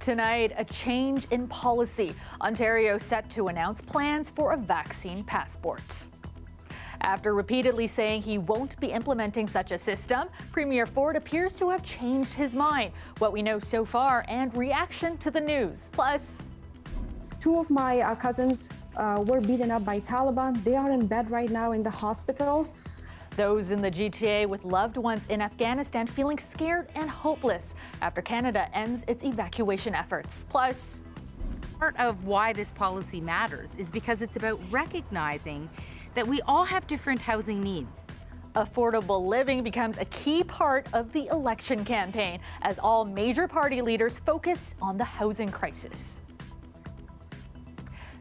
Tonight, a change in policy. Ontario set to announce plans for a vaccine passport. After repeatedly saying he won't be implementing such a system, Premier Ford appears to have changed his mind. What we know so far and reaction to the news. Plus, two of my cousins were beaten up by Taliban. They are in bed right now in the hospital. those in the GTA with loved ones in Afghanistan feeling scared and hopeless after Canada ends its evacuation efforts. Plus, part of why this policy matters is because it's about recognizing that we all have different housing needs. affordable living becomes a key part of the election campaign as all major party leaders focus on the housing crisis.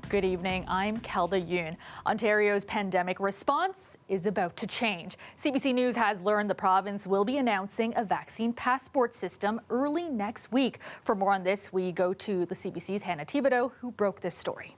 Good evening, I'm Kelda Yoon. Ontario's pandemic response is about to change. CBC News has learned the province will be announcing a vaccine passport system early next week. For more on this, we go to the CBC's Hannah Thibodeau, who broke this story.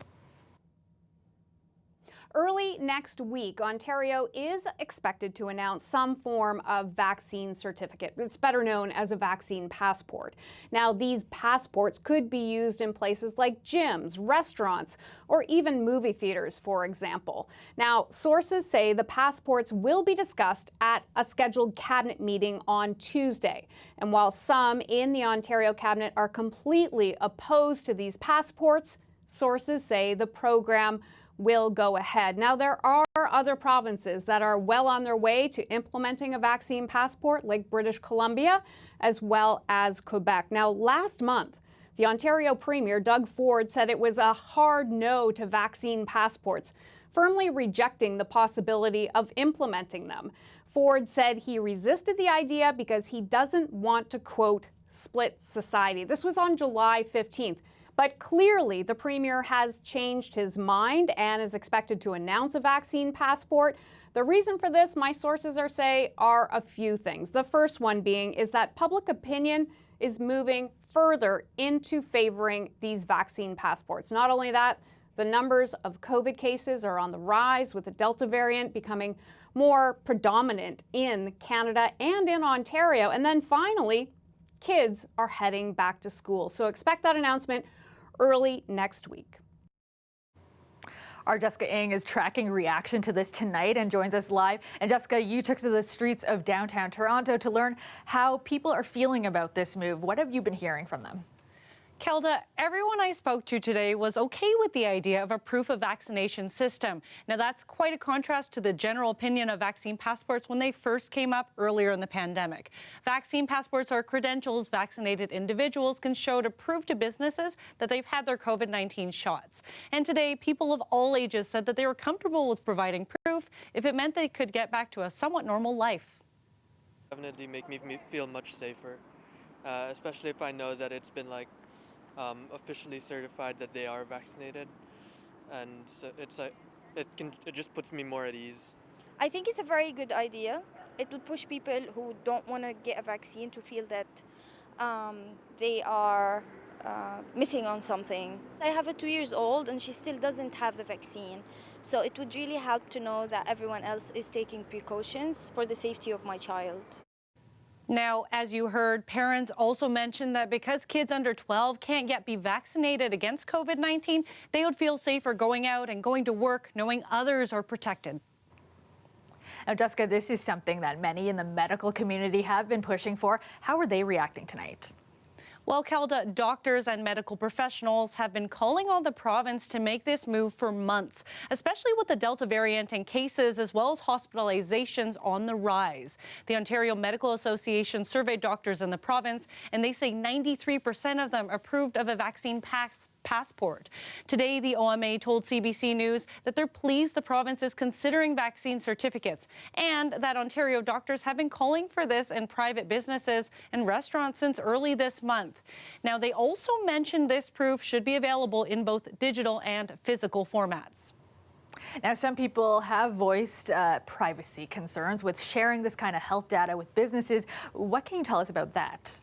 Early next week, Ontario is expected to announce some form of vaccine certificate. It's better known as a vaccine passport. Now, these passports could be used in places like gyms, restaurants, or even movie theaters, for example. Now, sources say the passports will be discussed at a scheduled cabinet meeting on Tuesday. And while some in the Ontario cabinet are completely opposed to these passports, sources say the program will go ahead. Now, there are other provinces that are well on their way to implementing a vaccine passport, like British Columbia, as well as Quebec. Now, last month, the Ontario Premier, Doug Ford, said it was a hard no to vaccine passports, firmly rejecting the possibility of implementing them. Ford said he resisted the idea because he doesn't want to, quote, split society. This was on July 15th. But clearly, the Premier has changed his mind and is expected to announce a vaccine passport. The reason for this, my sources are a few things. The first one being is that public opinion is moving further into favoring these vaccine passports. Not only that, the numbers of COVID cases are on the rise, with the Delta variant becoming more predominant in Canada and in Ontario. And then finally, kids are heading back to school. So expect that announcement early next week. Our Jessica Ng is tracking reaction to this tonight and joins us live. And Jessica, you took to the streets of downtown Toronto to learn how people are feeling about this move. What have you been hearing from them? Kelda, everyone I spoke to today was okay with the idea of a proof of vaccination system. Now, that's quite a contrast to the general opinion of vaccine passports when they first came up earlier in the pandemic. Vaccine passports are credentials vaccinated individuals can show to prove to businesses that they've had their COVID-19 shots. And today, people of all ages said that they were comfortable with providing proof if it meant they could get back to a somewhat normal life. Definitely make me feel much safer, especially if I know that it's been officially certified that they are vaccinated, and so it just puts me more at ease. I think it's a very good idea. It will push people who don't want to get a vaccine to feel that they are missing on something. I have a 2-year-old and she still doesn't have the vaccine, so it would really help to know that everyone else is taking precautions for the safety of my child. Now, as you heard, parents also mentioned that because kids under 12 can't yet be vaccinated against COVID-19, they would feel safer going out and going to work knowing others are protected. Now, Jessica, this is something that many in the medical community have been pushing for. How are they reacting tonight? Well, Kelda, doctors and medical professionals have been calling on the province to make this move for months, especially with the Delta variant and cases as well as hospitalizations on the rise. The Ontario Medical Association surveyed doctors in the province, and they say 93% of them approved of a vaccine passport. Today, the OMA told CBC News that they're pleased the province is considering vaccine certificates and that Ontario doctors have been calling for this in private businesses and restaurants since early this month. Now, they also mentioned this proof should be available in both digital and physical formats. Now, some people have voiced privacy concerns with sharing this kind of health data with businesses. What can you tell us about that?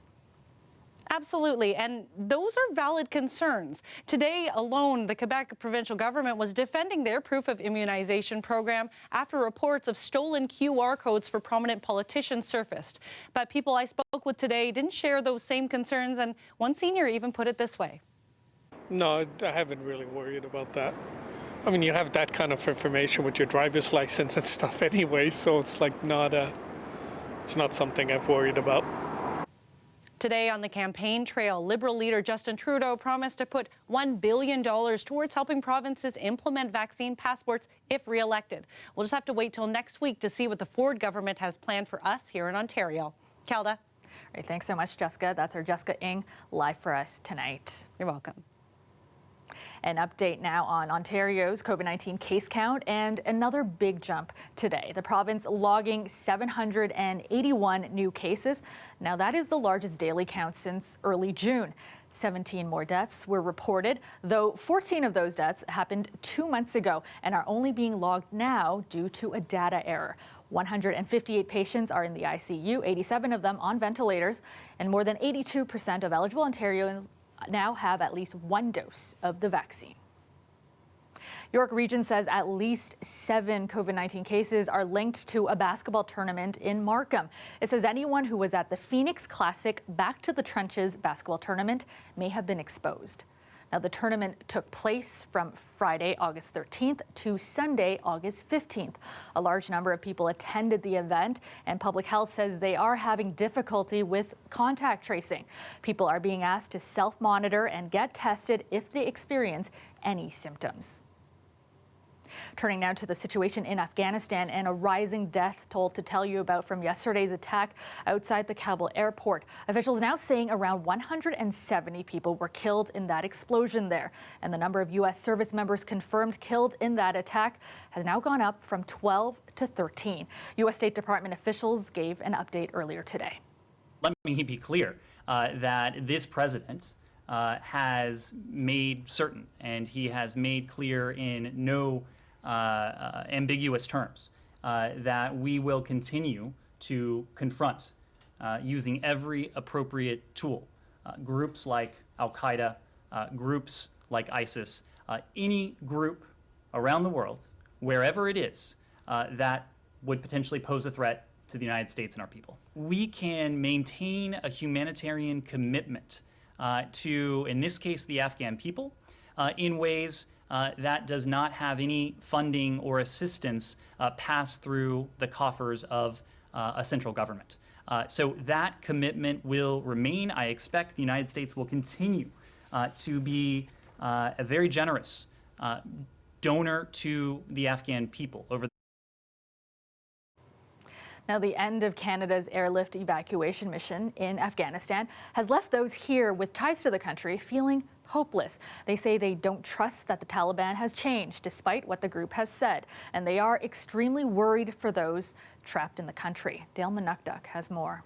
Absolutely, and those are valid concerns. Today alone, the Quebec provincial government was defending their proof of immunization program after reports of stolen QR codes for prominent politicians surfaced. But people I spoke with today didn't share those same concerns, and one senior even put it this way. No, I haven't really worried about that. I mean, you have that kind of information with your driver's license and stuff anyway, so it's like it's not something I've worried about. Today on the campaign trail, Liberal leader Justin Trudeau promised to put $1 billion towards helping provinces implement vaccine passports if re-elected. We'll just have to wait till next week to see what the Ford government has planned for us here in Ontario. Kelda. All right, thanks so much, Jessica. That's our Jessica Ng live for us tonight. You're welcome. An update now on Ontario's COVID-19 case count and another big jump today. The province logging 781 new cases. Now that is the largest daily count since early June. 17 more deaths were reported, though 14 of those deaths happened 2 months ago and are only being logged now due to a data error. 158 patients are in the ICU, 87 of them on ventilators, and more than 82% of eligible Ontarians now have at least one dose of the vaccine. York Region says at least 7 COVID-19 cases are linked to a basketball tournament in Markham. It says anyone who was at the Phoenix Classic Back to the Trenches basketball tournament may have been exposed. Now, the tournament took place from Friday, August 13th to Sunday, August 15th. A large number of people attended the event, and Public Health says they are having difficulty with contact tracing. People are being asked to self-monitor and get tested if they experience any symptoms. Turning now to the situation in Afghanistan and a rising death toll to tell you about from yesterday's attack outside the Kabul airport. Officials now saying around 170 people were killed in that explosion there. And the number of U.S. service members confirmed killed in that attack has now gone up from 12 to 13. U.S. State Department officials gave an update earlier today. Let me be clear that this president has made certain, and he has made clear in no ambiguous terms, that we will continue to confront using every appropriate tool groups like Al-Qaeda, groups like ISIS, any group around the world, wherever it is, that would potentially pose a threat to the United States and our people. We can maintain a humanitarian commitment to, in this case, the Afghan people, in ways that does not have any funding or assistance pass through the coffers of a central government. So that commitment will remain. I expect the United States will continue to be a very generous donor to the Afghan people over. Now, the end of Canada's airlift evacuation mission in Afghanistan has left those here with ties to the country feeling hopeless. They say they don't trust that the Taliban has changed, despite what the group has said, and they are extremely worried for those trapped in the country. Dale Manukduk has more.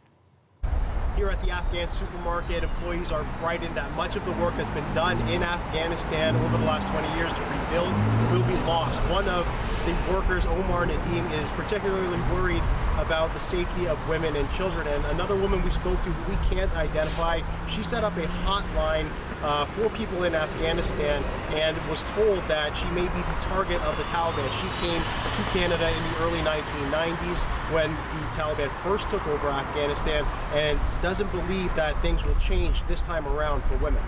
Here at the Afghan supermarket, employees are frightened that much of the work that's been done in Afghanistan over the last 20 years to rebuild will be lost. One of the workers, Omar Nadeem, is particularly worried about the safety of women and children. And another woman we spoke to who we can't identify, she set up a hotline for people in Afghanistan and was told that she may be the target of the Taliban. She came to Canada in the early 1990s when the Taliban first took over Afghanistan and doesn't believe that things will change this time around for women.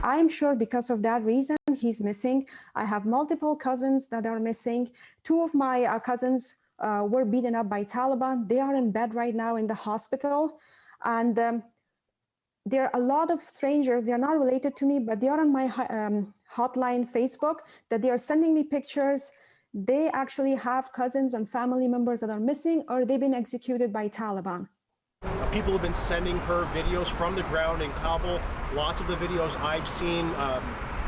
I'm sure because of that reason, he's missing. I have multiple cousins that are missing. 2 of my cousins were beaten up by Taliban. They are in bed right now in the hospital. And there are a lot of strangers, they are not related to me, but they are on my hotline Facebook, that they are sending me pictures. They actually have cousins and family members that are missing, or they've been executed by Taliban. People have been sending her videos from the ground in Kabul. Lots of the videos I've seen,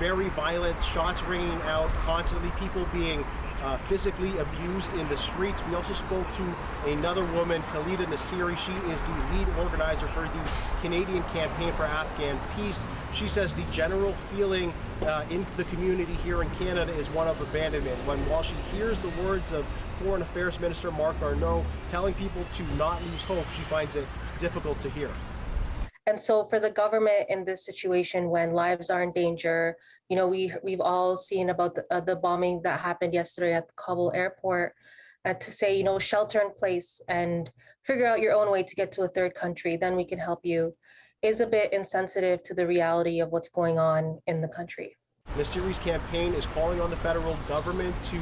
very violent, shots ringing out constantly, people being physically abused in the streets. We also spoke to another woman, Khalida Nasiri. She is the lead organizer for the Canadian Campaign for Afghan Peace. She says the general feeling in the community here in Canada is one of abandonment. While she hears the words of Foreign Affairs Minister Marc Garneau telling people to not lose hope, she finds it difficult to hear. And so for the government in this situation, when lives are in danger, you know, we've all seen about the bombing that happened yesterday at the Kabul airport, to say, you know, shelter in place and figure out your own way to get to a third country, then we can help you, is a bit insensitive to the reality of what's going on in the country. The Syri's campaign is calling on the federal government to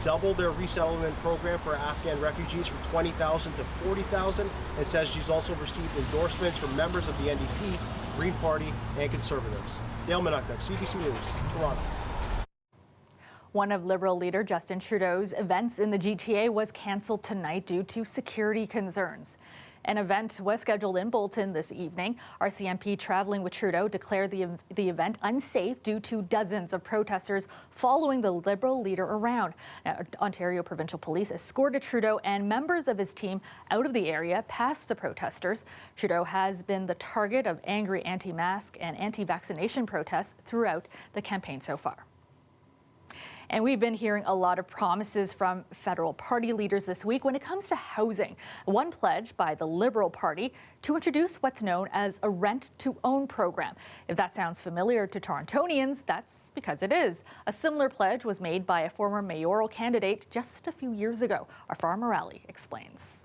double their resettlement program for Afghan refugees from 20,000 to 40,000. It says she's also received endorsements from members of the NDP, Green Party, and Conservatives. Dale Manukduk, CBC News, Toronto. One of Liberal leader Justin Trudeau's events in the GTA was cancelled tonight due to security concerns. An event was scheduled in Bolton this evening. RCMP traveling with Trudeau declared the event unsafe due to dozens of protesters following the Liberal leader around. Now, Ontario Provincial Police escorted Trudeau and members of his team out of the area past the protesters. Trudeau has been the target of angry anti-mask and anti-vaccination protests throughout the campaign so far. And we've been hearing a lot of promises from federal party leaders this week when it comes to housing. One pledge by the Liberal Party to introduce what's known as a rent-to-own program. If that sounds familiar to Torontonians, that's because it is. A similar pledge was made by a former mayoral candidate just a few years ago. Our Farah Morali explains.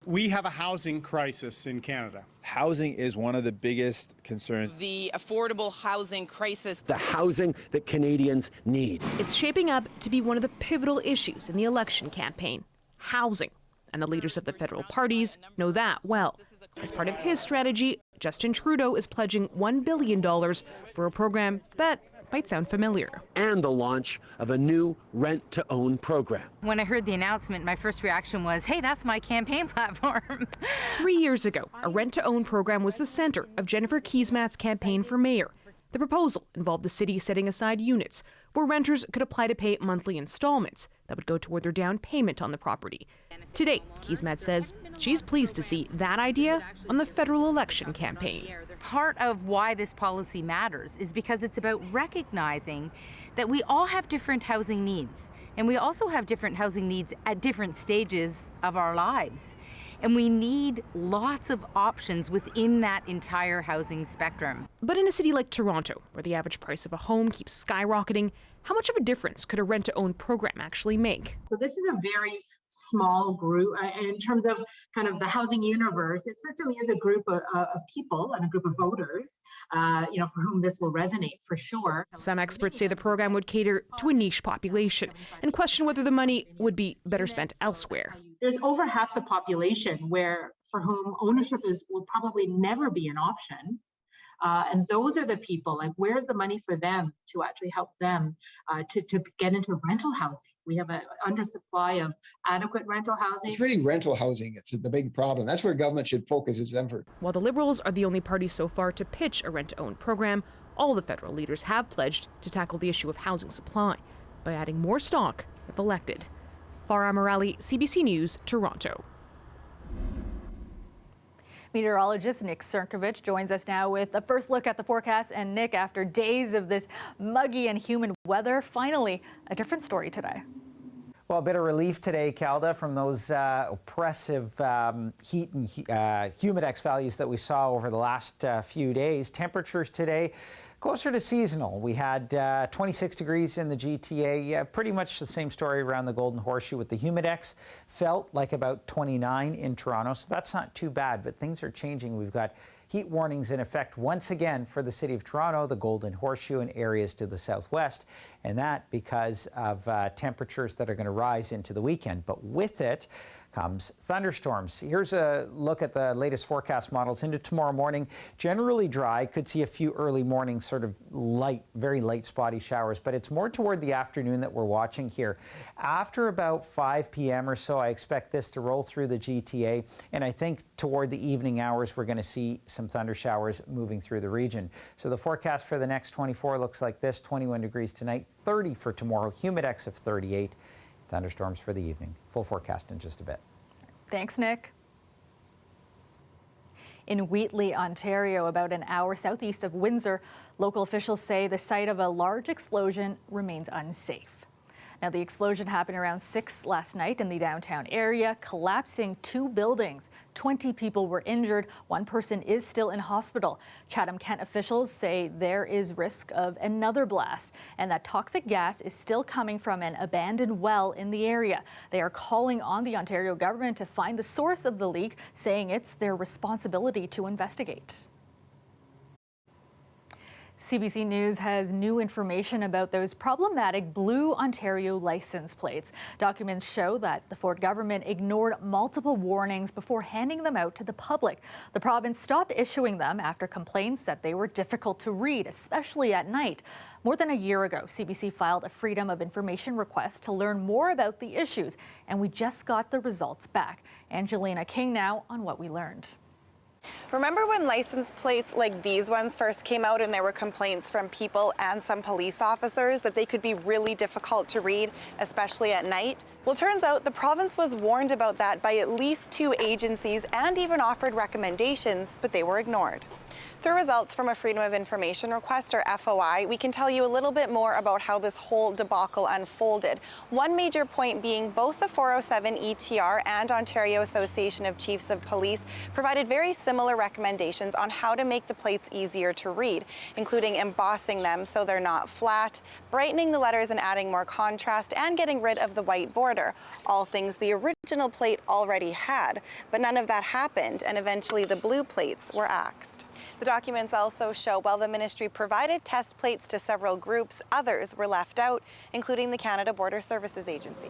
We have a housing crisis in Canada. Housing is one of the biggest concerns. The affordable housing crisis. The housing that Canadians need. It's shaping up to be one of the pivotal issues in the election campaign, housing. And the leaders of the federal parties know that well. As part of his strategy, Justin Trudeau is pledging $1 billion for a program that might sound familiar. And the launch of a new rent-to-own program. When I heard the announcement, my first reaction was, hey, that's my campaign platform. 3 years ago, a rent-to-own program was the center of Jennifer Keesmaat's campaign for mayor. The proposal involved the city setting aside units where renters could apply to pay monthly installments that would go toward their down payment on the property. Today, Keesmaat says she's pleased to see that idea on the federal election campaign. Part of why this policy matters is because it's about recognizing that we all have different housing needs, and we also have different housing needs at different stages of our lives. And we need lots of options within that entire housing spectrum. But in a city like Toronto, where the average price of a home keeps skyrocketing, how much of a difference could a rent-to-own program actually make? So this is a very small group in terms of kind of the housing universe. It certainly is a group of people and a group of voters, for whom this will resonate for sure. Some experts say the program would cater to a niche population and question whether the money would be better spent elsewhere. There's over half the population for whom ownership will probably never be an option. And those are the people, like, where's the money for them to actually help them to get into rental housing? We have an undersupply of adequate rental housing. It's really rental housing. It's the big problem. That's where government should focus its effort. While the Liberals are the only party so far to pitch a rent-to-own program, all the federal leaders have pledged to tackle the issue of housing supply by adding more stock if elected. Farah Morali, CBC News, Toronto. Meteorologist Nick Cerkovich joins us now with a first look at the forecast. And Nick, after days of this muggy and humid weather, finally a different story today. Well, a bit of relief today, Calda, from those oppressive heat and humidex values that we saw over the last few days. Temperatures today closer to seasonal. We had 26 degrees in the GTA, pretty much the same story around the Golden Horseshoe with the humidex. Felt like about 29 in Toronto, so that's not too bad, but things are changing. We've got heat warnings in effect once again for the City of Toronto, the Golden Horseshoe, and areas to the southwest, and that because of temperatures that are going to rise into the weekend. But with it comes thunderstorms. Here's a look at the latest forecast models into tomorrow morning. Generally dry, could see a few early morning sort of light, very light spotty showers, but it's more toward the afternoon that we're watching here. After about 5 p.m. or so, I expect this to roll through the GTA, and I think toward the evening hours, we're going to see some thunder showers moving through the region. So the forecast for the next 24 looks like this: 21 degrees tonight, 30 for tomorrow, humidex of 38. Thunderstorms for the evening. Full forecast in just a bit. Thanks, Nick. In Wheatley, Ontario, about an hour southeast of Windsor, local officials say the site of a large explosion remains unsafe. Now, the explosion happened around 6 last night in the downtown area, collapsing 2 buildings. 20 people were injured. One person is still in hospital. Chatham-Kent officials say there is risk of another blast and that toxic gas is still coming from an abandoned well in the area. They are calling on the Ontario government to find the source of the leak, saying it's their responsibility to investigate. CBC News has new information about those problematic blue Ontario license plates. Documents show that the Ford government ignored multiple warnings before handing them out to the public. The province stopped issuing them after complaints that they were difficult to read, especially at night. More than a year ago, CBC filed a Freedom of Information request to learn more about the issues, and we just got the results back. Angelina King now on what we learned. Remember when license plates like these ones first came out and there were complaints from people and some police officers that they could be really difficult to read, especially at night? Well, turns out the province was warned about that by at least 2 agencies and even offered recommendations, but they were ignored. Through results from a Freedom of Information request, or FOI, we can tell you a little bit more about how this whole debacle unfolded. One major point being both the 407 ETR and Ontario Association of Chiefs of Police provided very similar recommendations on how to make the plates easier to read, including embossing them so they're not flat, brightening the letters and adding more contrast, and getting rid of the white border. All things the original plate already had, but none of that happened, and eventually the blue plates were axed. The documents also show while the ministry provided test plates to several groups, others were left out, including the Canada Border Services Agency.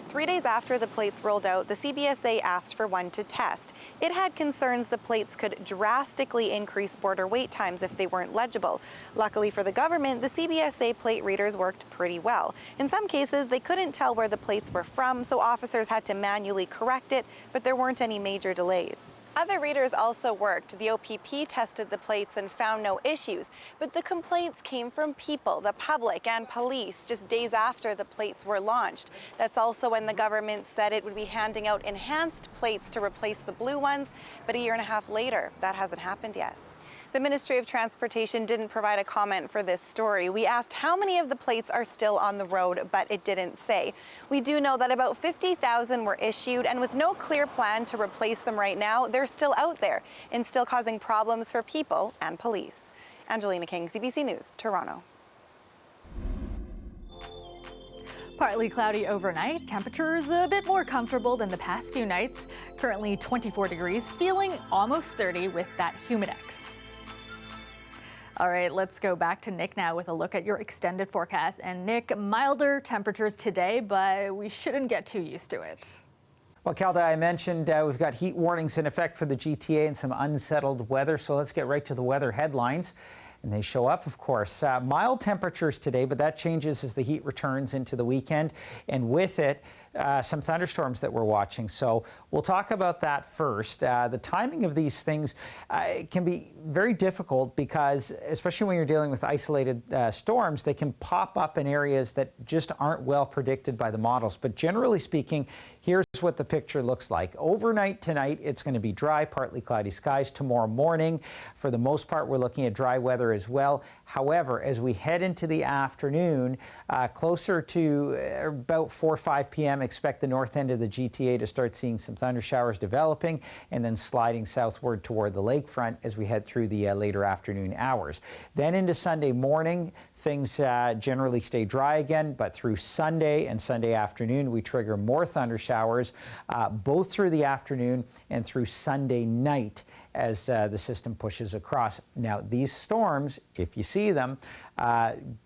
3 days after the plates rolled out, the CBSA asked for one to test. It had concerns the plates could drastically increase border wait times if they weren't legible. Luckily for the government, the CBSA plate readers worked pretty well. In some cases, they couldn't tell where the plates were from, so officers had to manually correct it, but there weren't any major delays. Other readers also worked. The OPP tested the plates and found no issues, but the complaints came from people, the public, and police just days after the plates were launched. That's also when the government said it would be handing out enhanced plates to replace the blue ones, but a year and a half later, that hasn't happened yet. The Ministry of Transportation didn't provide a comment for this story. We asked how many of the plates are still on the road, but it didn't say. We do know that about 50,000 were issued, and with no clear plan to replace them right now, they're still out there and still causing problems for people and police. Angelina King, CBC News, Toronto. Partly cloudy overnight, temperatures a bit more comfortable than the past few nights. Currently 24 degrees, feeling almost 30 with that humidex. All right, let's go back to Nick now with a look at your extended forecast. And Nick, milder temperatures today, but we shouldn't get too used to it. Well, Calda, I mentioned we've got heat warnings in effect for the GTA and some unsettled weather. So let's get right to the weather headlines. And they show up, of course. Mild temperatures today, but that changes as the heat returns into the weekend. And with it, some thunderstorms that we're watching. So we'll talk about that first. The timing of these things can be very difficult because, especially when you're dealing with isolated storms, they can pop up in areas that just aren't well predicted by the models. But generally speaking, here's what the picture looks like. Overnight tonight, it's going to be dry, partly cloudy skies. Tomorrow morning, for the most part, we're looking at dry weather as well. However, as we head into the afternoon, closer to about 4 or 5 p.m., expect the north end of the GTA to start seeing some thunder showers developing and then sliding southward toward the lakefront as we head through the later afternoon hours. Then into Sunday morning, things generally stay dry again, but through Sunday and Sunday afternoon, we trigger more thunder showers, both through the afternoon and through Sunday night as the system pushes across. Now, these storms, if you see them,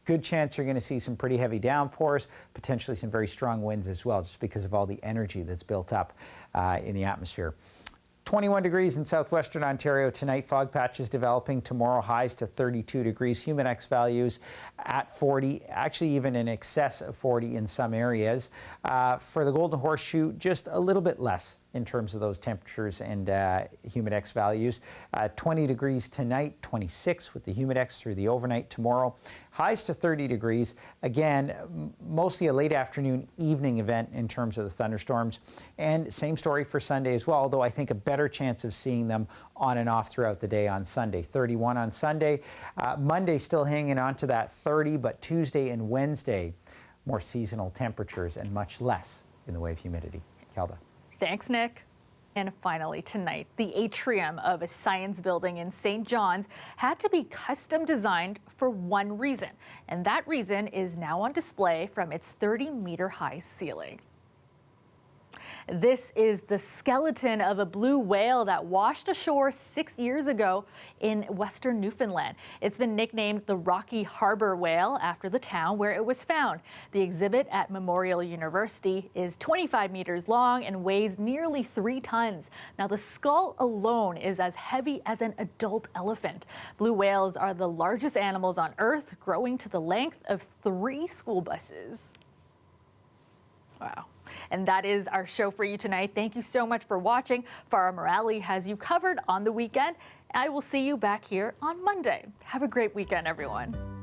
good chance you're going to see some pretty heavy downpours, potentially some very strong winds as well, just because of all the energy that's built up in the atmosphere. 21 degrees in southwestern Ontario tonight. Fog patches developing tomorrow. Highs to 32 degrees. Humidex values at 40, actually even in excess of 40 in some areas. For the Golden Horseshoe, just a little bit less in terms of those temperatures and humidex values. 20 degrees tonight, 26 with the humidex through the overnight tomorrow. Highs to 30 degrees. Again, mostly a late afternoon, evening event in terms of the thunderstorms. And same story for Sunday as well, although I think a better chance of seeing them on and off throughout the day on Sunday. 31 on Sunday. Monday still hanging on to that 30, but Tuesday and Wednesday, more seasonal temperatures and much less in the way of humidity. Kelda. Thanks, Nick. And finally tonight, the atrium of a science building in St. John's had to be custom designed for one reason, and that reason is now on display from its 30-meter high ceiling. This is the skeleton of a blue whale that washed ashore 6 years ago in western Newfoundland. It's been nicknamed the Rocky Harbor whale after the town where it was found. The exhibit at Memorial University is 25 meters long and weighs nearly 3 tons. Now, the skull alone is as heavy as an adult elephant. Blue whales are the largest animals on Earth, growing to the length of 3 school buses. Wow. And that is our show for you tonight. Thank you so much for watching. Farah Morali has you covered on the weekend. I will see you back here on Monday. Have a great weekend, everyone.